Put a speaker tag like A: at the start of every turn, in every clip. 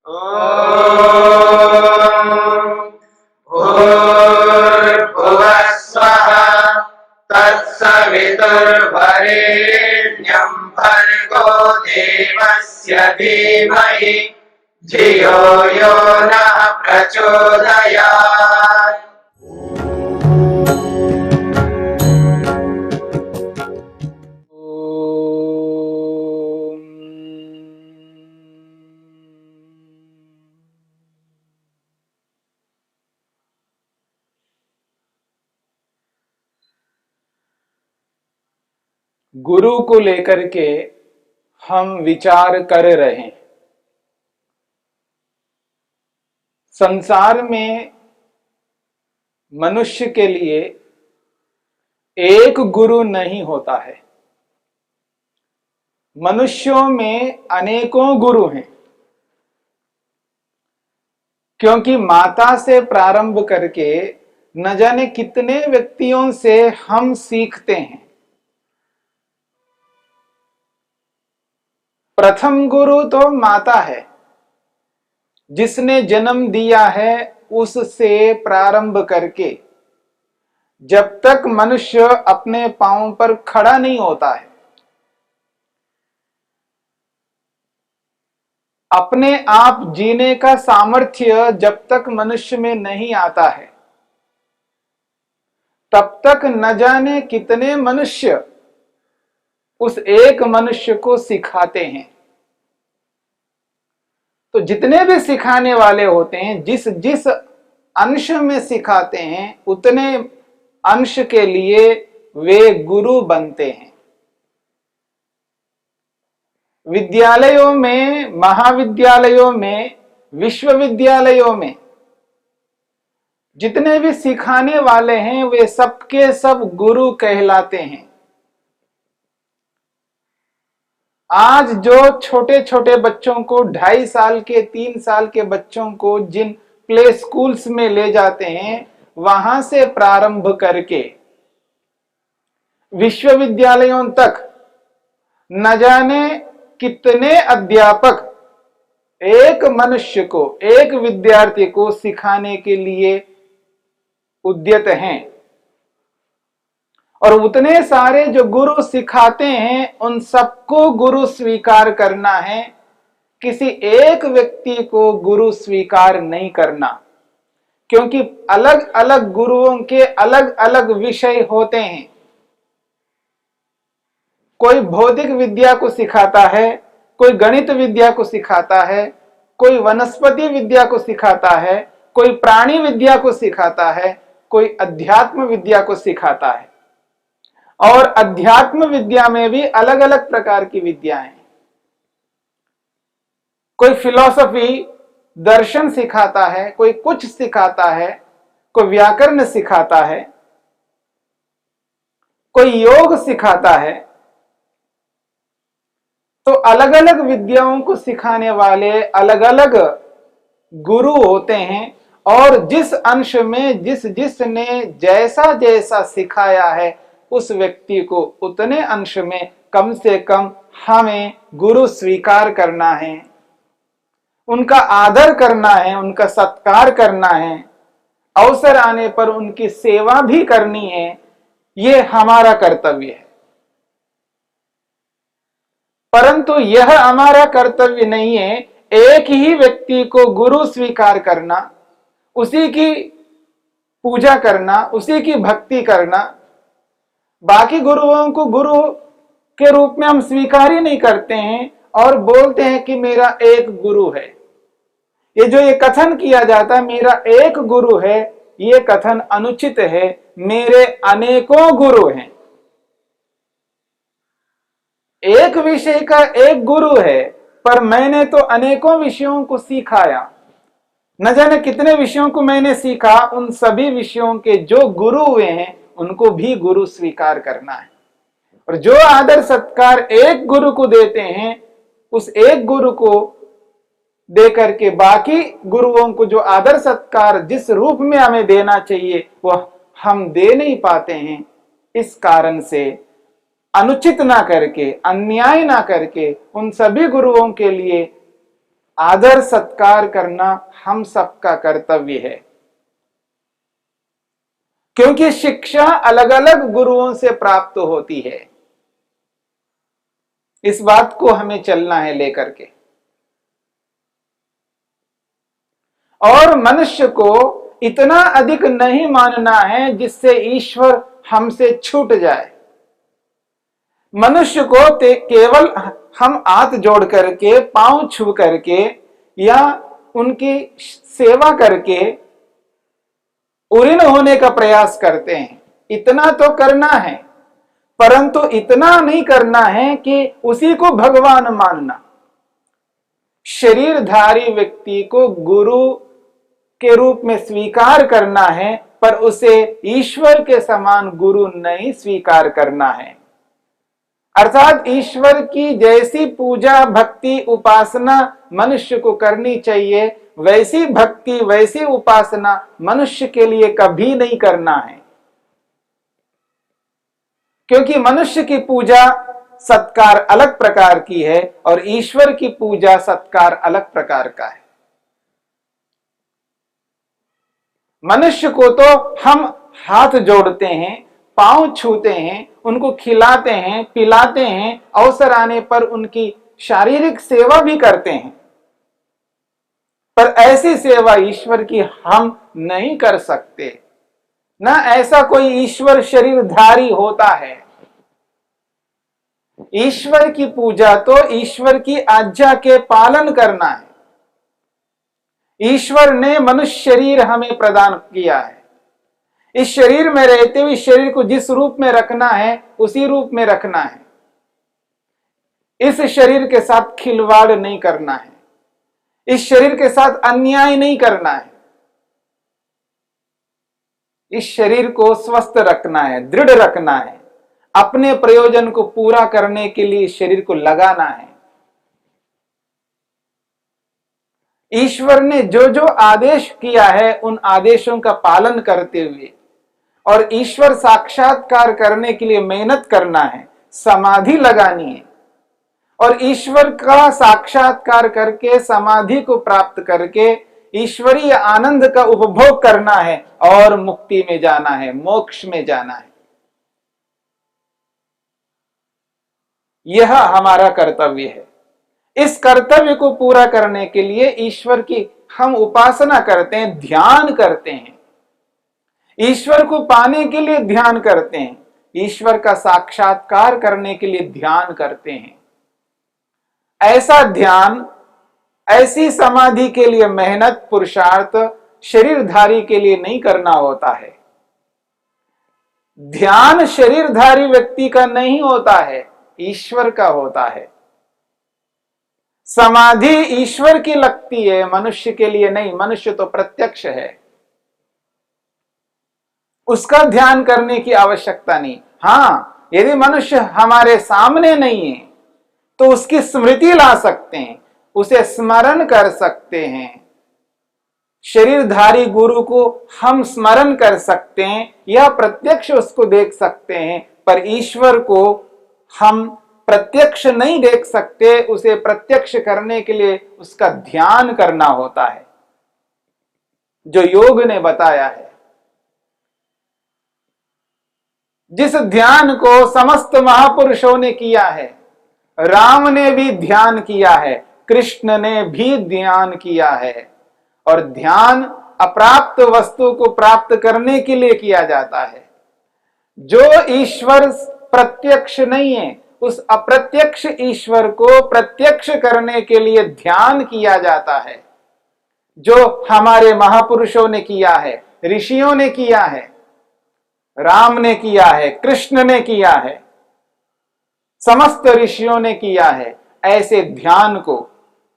A: भूर्भुवः स्वः तत्सवितुर्वरेण्यं भर्गो देवस्य धीमहि धियो यो नः प्रचोदयात्।
B: गुरु को लेकर के हम विचार कर रहे हैं। संसार में मनुष्य के लिए एक गुरु नहीं होता है। मनुष्यों में अनेकों गुरु हैं, क्योंकि माता से प्रारंभ करके न जाने कितने व्यक्तियों से हम सीखते हैं। प्रथम गुरु तो माता है, जिसने जन्म दिया है। उससे प्रारंभ करके जब तक मनुष्य अपने पांव पर खड़ा नहीं होता है, अपने आप जीने का सामर्थ्य जब तक मनुष्य में नहीं आता है, तब तक न जाने कितने मनुष्य उस एक मनुष्य को सिखाते हैं। तो जितने भी सिखाने वाले होते हैं, जिस जिस अंश में सिखाते हैं, उतने अंश के लिए वे गुरु बनते हैं। विद्यालयों में, महाविद्यालयों में, विश्वविद्यालयों में जितने भी सिखाने वाले हैं, वे सबके सब गुरु कहलाते हैं। आज जो छोटे छोटे बच्चों को, 2.5 साल के, 3 साल के बच्चों को जिन प्ले स्कूल्स में ले जाते हैं, वहां से प्रारंभ करके विश्वविद्यालयों तक न जाने कितने अध्यापक एक मनुष्य को, एक विद्यार्थी को सिखाने के लिए उद्यत हैं। और उतने सारे जो गुरु सिखाते हैं, उन सबको गुरु स्वीकार करना है। किसी एक व्यक्ति को गुरु स्वीकार नहीं करना, क्योंकि अलग अलग गुरुओं के अलग अलग विषय होते हैं। कोई भौतिक विद्या को सिखाता है, कोई गणित विद्या को सिखाता है, कोई वनस्पति विद्या को सिखाता है, कोई प्राणी विद्या को सिखाता है, कोई अध्यात्म विद्या को सिखाता है। और अध्यात्म विद्या में भी अलग अलग प्रकार की विद्याएं। कोई फिलॉसफी, दर्शन सिखाता है, कोई कुछ सिखाता है, कोई व्याकरण सिखाता है, कोई योग सिखाता है। तो अलग अलग विद्याओं को सिखाने वाले अलग अलग गुरु होते हैं। और जिस अंश में जिस जिसने जैसा जैसा सिखाया है, उस व्यक्ति को उतने अंश में कम से कम हमें गुरु स्वीकार करना है, उनका आदर करना है, उनका सत्कार करना है, अवसर आने पर उनकी सेवा भी करनी है। ये हमारा कर्तव्य है। परंतु यह हमारा कर्तव्य नहीं है एक ही व्यक्ति को गुरु स्वीकार करना, उसी की पूजा करना, उसी की भक्ति करना। बाकी गुरुओं को गुरु के रूप में हम स्वीकार ही नहीं करते हैं और बोलते हैं कि मेरा एक गुरु है। ये कथन किया जाता है, मेरा एक गुरु है, ये कथन अनुचित है। मेरे अनेकों गुरु हैं। एक विषय का एक गुरु है, पर मैंने तो अनेकों विषयों को सिखाया। न जाने कितने विषयों को मैंने सीखा। उन सभी विषयों के जो गुरु हुए हैं, उनको भी गुरु स्वीकार करना है। और जो आदर सत्कार एक गुरु को देते हैं, उस एक गुरु को देकर के बाकी गुरुओं को जो आदर सत्कार जिस रूप में हमें देना चाहिए, वह हम दे नहीं पाते हैं। इस कारण से अनुचित ना करके, अन्याय ना करके, उन सभी गुरुओं के लिए आदर सत्कार करना हम सबका कर्तव्य है, क्योंकि शिक्षा अलग अलग गुरुओं से प्राप्त होती है। इस बात को हमें चलना है लेकर के। और मनुष्य को इतना अधिक नहीं मानना है जिससे ईश्वर हमसे छूट जाए। मनुष्य को केवल हम हाथ जोड़ करके, पांव छू करके या उनकी सेवा करके उऋण होने का प्रयास करते हैं, इतना तो करना है, परंतु इतना नहीं करना है कि उसी को भगवान मानना। शरीरधारी व्यक्ति को गुरु के रूप में स्वीकार करना है, पर उसे ईश्वर के समान गुरु नहीं स्वीकार करना है। अर्थात ईश्वर की जैसी पूजा, भक्ति, उपासना मनुष्य को करनी चाहिए, वैसी भक्ति, वैसी उपासना मनुष्य के लिए कभी नहीं करना है। क्योंकि मनुष्य की पूजा सत्कार अलग प्रकार की है और ईश्वर की पूजा सत्कार अलग प्रकार का है। मनुष्य को तो हम हाथ जोड़ते हैं, पांव छूते हैं, उनको खिलाते हैं, पिलाते हैं, अवसर आने पर उनकी शारीरिक सेवा भी करते हैं, पर ऐसी सेवा ईश्वर की हम नहीं कर सकते। न ऐसा कोई ईश्वर शरीरधारी होता है। ईश्वर की पूजा तो ईश्वर की आज्ञा के पालन करना है। ईश्वर ने मनुष्य शरीर हमें प्रदान किया है। इस शरीर में रहते हुए शरीर को जिस रूप में रखना है उसी रूप में रखना है। इस शरीर के साथ खिलवाड़ नहीं करना है, इस शरीर के साथ अन्याय नहीं करना है। इस शरीर को स्वस्थ रखना है, दृढ़ रखना है, अपने प्रयोजन को पूरा करने के लिए इस शरीर को लगाना है। ईश्वर ने जो जो आदेश किया है उन आदेशों का पालन करते हुए और ईश्वर साक्षात्कार करने के लिए मेहनत करना है, समाधि लगानी है और ईश्वर का साक्षात्कार करके समाधि को प्राप्त करके ईश्वरीय आनंद का उपभोग करना है और मुक्ति में जाना है, मोक्ष में जाना है। यह हमारा कर्तव्य है। इस कर्तव्य को पूरा करने के लिए ईश्वर की हम उपासना करते हैं, ध्यान करते हैं। ईश्वर को पाने के लिए ध्यान करते हैं, ईश्वर का साक्षात्कार करने के लिए ध्यान करते हैं। ऐसा ध्यान, ऐसी समाधि के लिए मेहनत, पुरुषार्थ शरीरधारी के लिए नहीं करना होता है। ध्यान शरीरधारी व्यक्ति का नहीं होता है, ईश्वर का होता है। समाधि ईश्वर की लगती है, मनुष्य के लिए नहीं। मनुष्य तो प्रत्यक्ष है, उसका ध्यान करने की आवश्यकता नहीं। हां, यदि मनुष्य हमारे सामने नहीं है तो उसकी स्मृति ला सकते हैं, उसे स्मरण कर सकते हैं। शरीरधारी गुरु को हम स्मरण कर सकते हैं या प्रत्यक्ष उसको देख सकते हैं, पर ईश्वर को हम प्रत्यक्ष नहीं देख सकते। उसे प्रत्यक्ष करने के लिए उसका ध्यान करना होता है, जो योग ने बताया है। जिस ध्यान को समस्त महापुरुषों ने किया है, राम ने भी ध्यान किया है, कृष्ण ने भी ध्यान किया है। और ध्यान अप्राप्त वस्तु को प्राप्त करने के लिए किया जाता है। जो ईश्वर प्रत्यक्ष नहीं है, उस अप्रत्यक्ष ईश्वर को प्रत्यक्ष करने के लिए ध्यान किया जाता है, जो हमारे महापुरुषों ने किया है, ऋषियों ने किया है, राम ने किया है, कृष्ण ने किया है, समस्त ऋषियों ने किया है। ऐसे ध्यान को,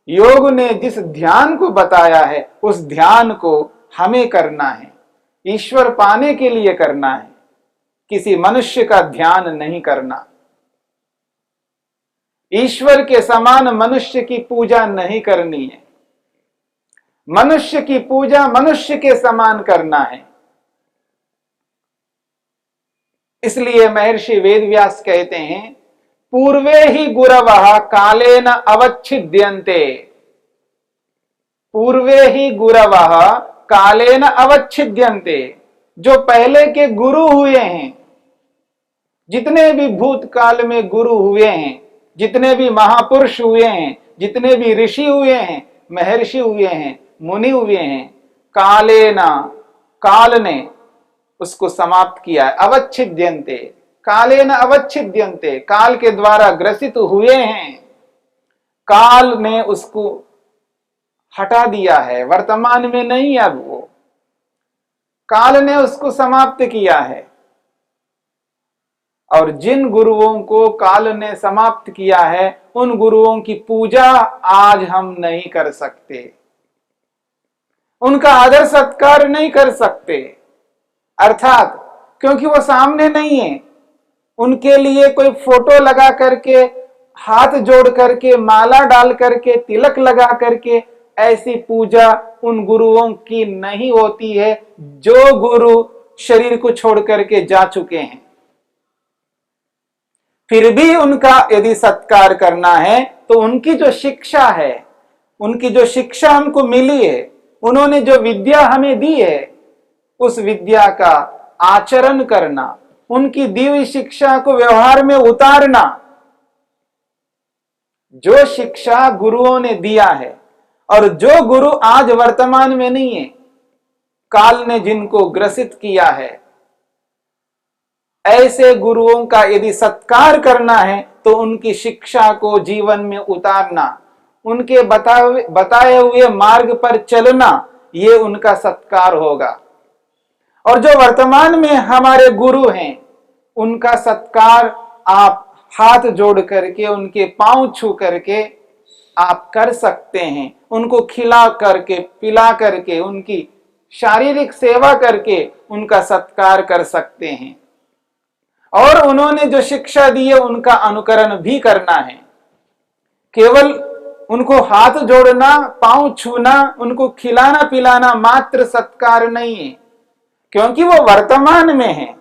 B: योग ने जिस ध्यान को बताया है, उस ध्यान को हमें करना है, ईश्वर पाने के लिए करना है, किसी मनुष्य का ध्यान नहीं करना। ईश्वर के समान मनुष्य की पूजा नहीं करनी है। मनुष्य की पूजा मनुष्य के समान करना है। इसलिए महर्षि वेदव्यास कहते हैं, पूर्वे ही गुरवः कालेन अवच्छिद्यन्ते। पूर्वे ही गुरवः कालेन अवच्छिद्यन्ते। जो पहले के गुरु हुए हैं, जितने भी भूतकाल में गुरु हुए हैं, जितने भी महापुरुष हुए हैं, जितने भी ऋषि हुए हैं, महर्षि हुए हैं, मुनि हुए हैं, कालेना, काल ने उसको समाप्त किया है। अवच्छिद्यन्ते, कालेन अवच्छिद्यन्ते, काल के द्वारा ग्रसित हुए हैं, काल ने उसको हटा दिया है, वर्तमान में नहीं। अब वो काल ने उसको समाप्त किया है। और जिन गुरुओं को काल ने समाप्त किया है, उन गुरुओं की पूजा आज हम नहीं कर सकते, उनका आदर सत्कार नहीं कर सकते। अर्थात क्योंकि वो सामने नहीं है, उनके लिए कोई फोटो लगा करके, हाथ जोड़ करके, माला डाल करके, तिलक लगा करके ऐसी पूजा उन गुरुओं की नहीं होती है जो गुरु शरीर को छोड़ करके जा चुके हैं। फिर भी उनका यदि सत्कार करना है तो उनकी जो शिक्षा है, उनकी जो शिक्षा हमको मिली है, उन्होंने जो विद्या हमें दी है, उस विद्या का आचरण करना, उनकी दी हुई शिक्षा को व्यवहार में उतारना। जो शिक्षा गुरुओं ने दिया है और जो गुरु आज वर्तमान में नहीं है, काल ने जिनको ग्रसित किया है, ऐसे गुरुओं का यदि सत्कार करना है तो उनकी शिक्षा को जीवन में उतारना, उनके बताए हुए मार्ग पर चलना, ये उनका सत्कार होगा। और जो वर्तमान में हमारे गुरु हैं, उनका सत्कार आप हाथ जोड़ करके, उनके पांव छू करके आप कर सकते हैं। उनको खिला करके, पिला करके, उनकी शारीरिक सेवा करके उनका सत्कार कर सकते हैं। और उन्होंने जो शिक्षा दी है उनका अनुकरण भी करना है। केवल उनको हाथ जोड़ना, पांव छूना, उनको खिलाना पिलाना मात्र सत्कार नहीं है, क्योंकि वो वर्तमान में है,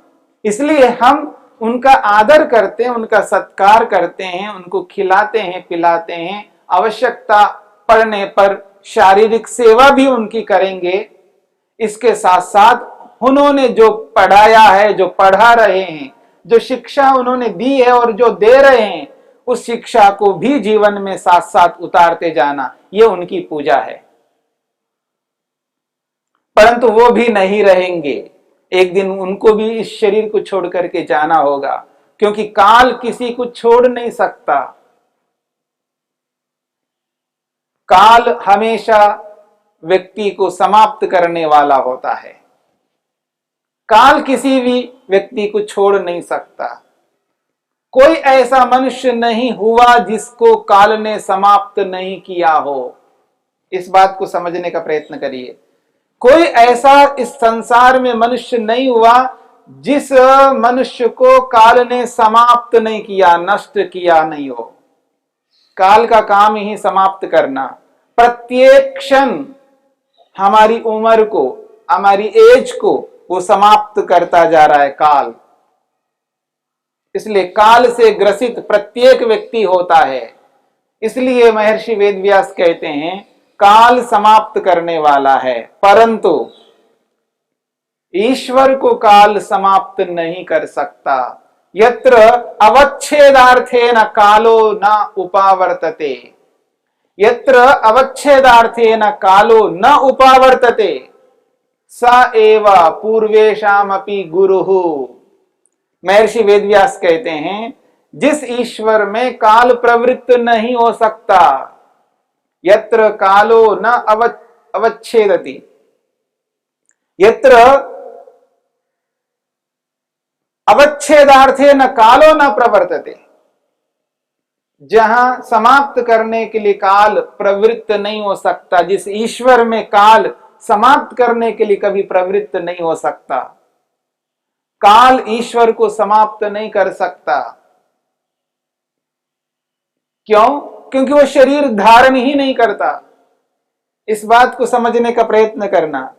B: इसलिए हम उनका आदर करते हैं, उनका सत्कार करते हैं, उनको खिलाते हैं, पिलाते हैं। आवश्यकता पड़ने पर शारीरिक सेवा भी उनकी करेंगे। इसके साथ साथ उन्होंने जो पढ़ाया है, जो पढ़ा रहे हैं, जो शिक्षा उन्होंने दी है और जो दे रहे हैं, उस शिक्षा को भी जीवन में साथ साथ उतारते जाना, ये उनकी पूजा है। परंतु वो भी नहीं रहेंगे, एक दिन उनको भी इस शरीर को छोड़ करके जाना होगा, क्योंकि काल किसी को छोड़ नहीं सकता। काल हमेशा व्यक्ति को समाप्त करने वाला होता है। काल किसी भी व्यक्ति को छोड़ नहीं सकता। कोई ऐसा मनुष्य नहीं हुआ जिसको काल ने समाप्त नहीं किया हो। इस बात को समझने का प्रयत्न करिए। कोई ऐसा इस संसार में मनुष्य नहीं हुआ जिस मनुष्य को काल ने समाप्त नहीं किया, नष्ट किया नहीं हो। काल का काम ही समाप्त करना। प्रत्येक क्षण हमारी उम्र को, हमारी एज को वो समाप्त करता जा रहा है काल। इसलिए काल से ग्रसित प्रत्येक व्यक्ति होता है। इसलिए महर्षि वेदव्यास कहते हैं काल समाप्त करने वाला है, परंतु ईश्वर को काल समाप्त नहीं कर सकता। यत्र अवच्छेदार्थेन कालो न उपावर्तते, यत्र अवच्छेदार्थेन कालो न उपावर्तते स एव पूर्वेशामपि गुरुः। महर्षि वेदव्यास कहते हैं जिस ईश्वर में काल प्रवृत्त नहीं हो सकता, यत्र कालो न अवच्छेदति, यत्र अवच्छेदार्थे न कालो न प्रवर्तते, जहां समाप्त करने के लिए काल प्रवृत्त नहीं हो सकता, जिस ईश्वर में काल समाप्त करने के लिए कभी प्रवृत्त नहीं हो सकता, काल ईश्वर को समाप्त नहीं कर सकता। क्यों? क्योंकि वो शरीर धारण ही नहीं करता। इस बात को समझने का प्रयत्न करना।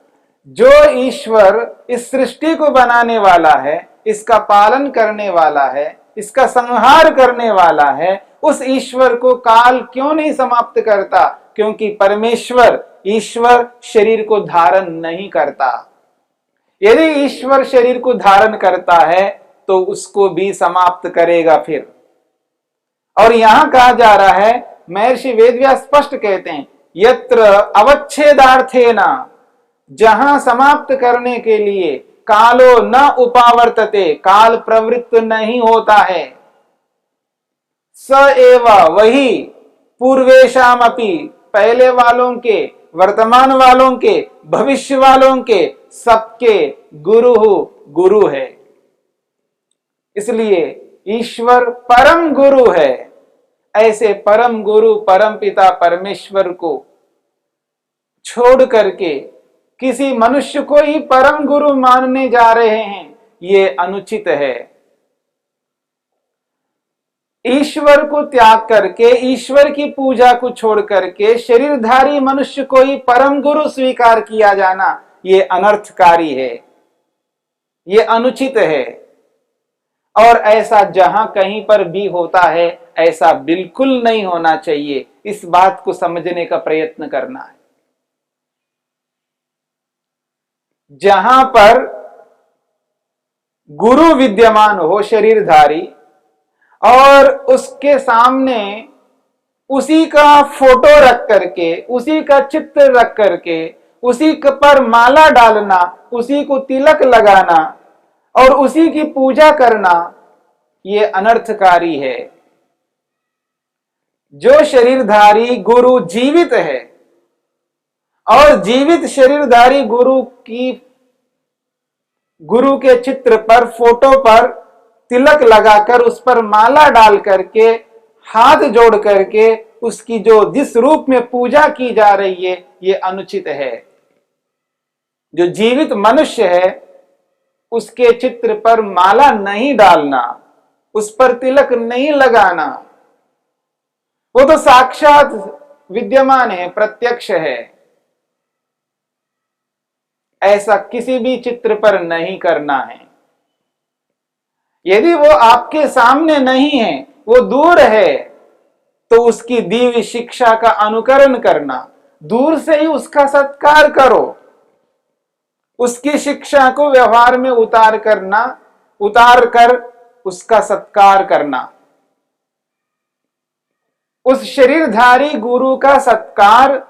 B: जो ईश्वर इस सृष्टि को बनाने वाला है, इसका पालन करने वाला है, इसका संहार करने वाला है, उस ईश्वर को काल क्यों नहीं समाप्त करता? क्योंकि परमेश्वर ईश्वर शरीर को धारण नहीं करता। यदि ईश्वर शरीर को धारण करता है तो उसको भी समाप्त करेगा फिर। और यहां कहा जा रहा है, महर्षि वेदव्यास स्पष्ट कहते हैं, यत्र अवच्छेदार्थेन, जहां समाप्त करने के लिए कालो न उपावर्तते, काल प्रवृत्त नहीं होता है, स एव, वही पूर्वेशाम अपि, पहले वालों के, वर्तमान वालों के, भविष्य वालों के, सबके गुरु है। इसलिए ईश्वर परम गुरु है। ऐसे परम गुरु परम पिता परमेश्वर को छोड़ करके किसी मनुष्य को ही परम गुरु मानने जा रहे हैं, ये अनुचित है। ईश्वर को त्याग करके, ईश्वर की पूजा को छोड़ करके शरीरधारी मनुष्य को ही परम गुरु स्वीकार किया जाना, ये अनर्थकारी है, ये अनुचित है। और ऐसा जहां कहीं पर भी होता है, ऐसा बिल्कुल नहीं होना चाहिए। इस बात को समझने का प्रयत्न करना है। जहां पर गुरु विद्यमान हो शरीरधारी, और उसके सामने उसी का फोटो रख करके, उसी का चित्र रख करके, उसी पर माला डालना, उसी को तिलक लगाना और उसी की पूजा करना, ये अनर्थकारी है। जो शरीरधारी गुरु जीवित है और जीवित शरीरधारी गुरु के चित्र पर, फोटो पर तिलक लगाकर, उस पर माला डाल करके, हाथ जोड़ करके उसकी जिस रूप में पूजा की जा रही है, ये अनुचित है। जो जीवित मनुष्य है उसके चित्र पर माला नहीं डालना, उस पर तिलक नहीं लगाना, वो तो साक्षात विद्यमान है, प्रत्यक्ष है। ऐसा किसी भी चित्र पर नहीं करना है। यदि वो आपके सामने नहीं है, वो दूर है, तो उसकी दी हुई शिक्षा का अनुकरण करना, दूर से ही उसका सत्कार करो, उसकी शिक्षा को व्यवहार में उतार कर उसका सत्कार करना। उस शरीरधारी गुरु का सत्कार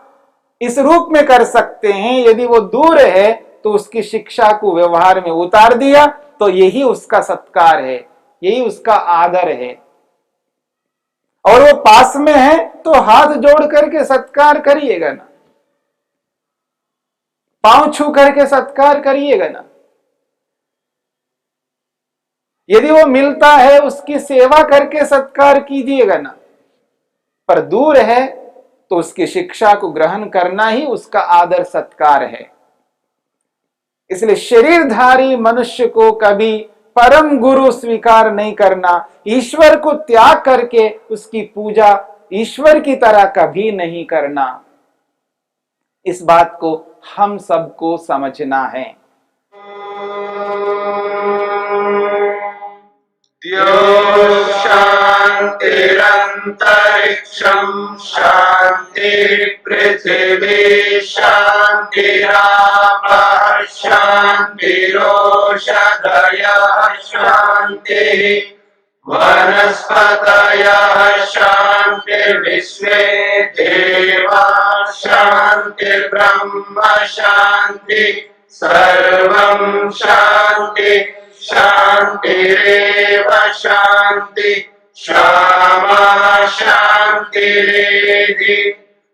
B: इस रूप में कर सकते हैं, यदि वो दूर है तो उसकी शिक्षा को व्यवहार में उतार दिया, तो यही उसका सत्कार है, यही उसका आदर है। और वो पास में है तो हाथ जोड़ करके सत्कार करिएगा ना, पांव छू करके सत्कार करिएगा ना। यदि वो मिलता है उसकी सेवा करके सत्कार कीजिएगा ना। पर दूर है तो उसकी शिक्षा को ग्रहण करना ही उसका आदर सत्कार है। इसलिए शरीरधारी मनुष्य को कभी परम गुरु स्वीकार नहीं करना, ईश्वर को त्याग करके उसकी पूजा ईश्वर की तरह कभी नहीं करना। इस बात को हम सबको समझना है।
A: शांतिरंतरिक्षं शांति पृथिवी शांतिरापः शांतिरोषधयः शांतिः वनस्पतयः शांतिर्विश्वे देवाः शांतिर्ब्रह्म शांति सर्वं शांति शांतिरेव शांति क्षमा शांतिरेधि।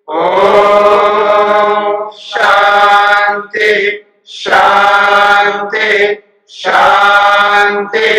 A: ओम शांति शांति शांति।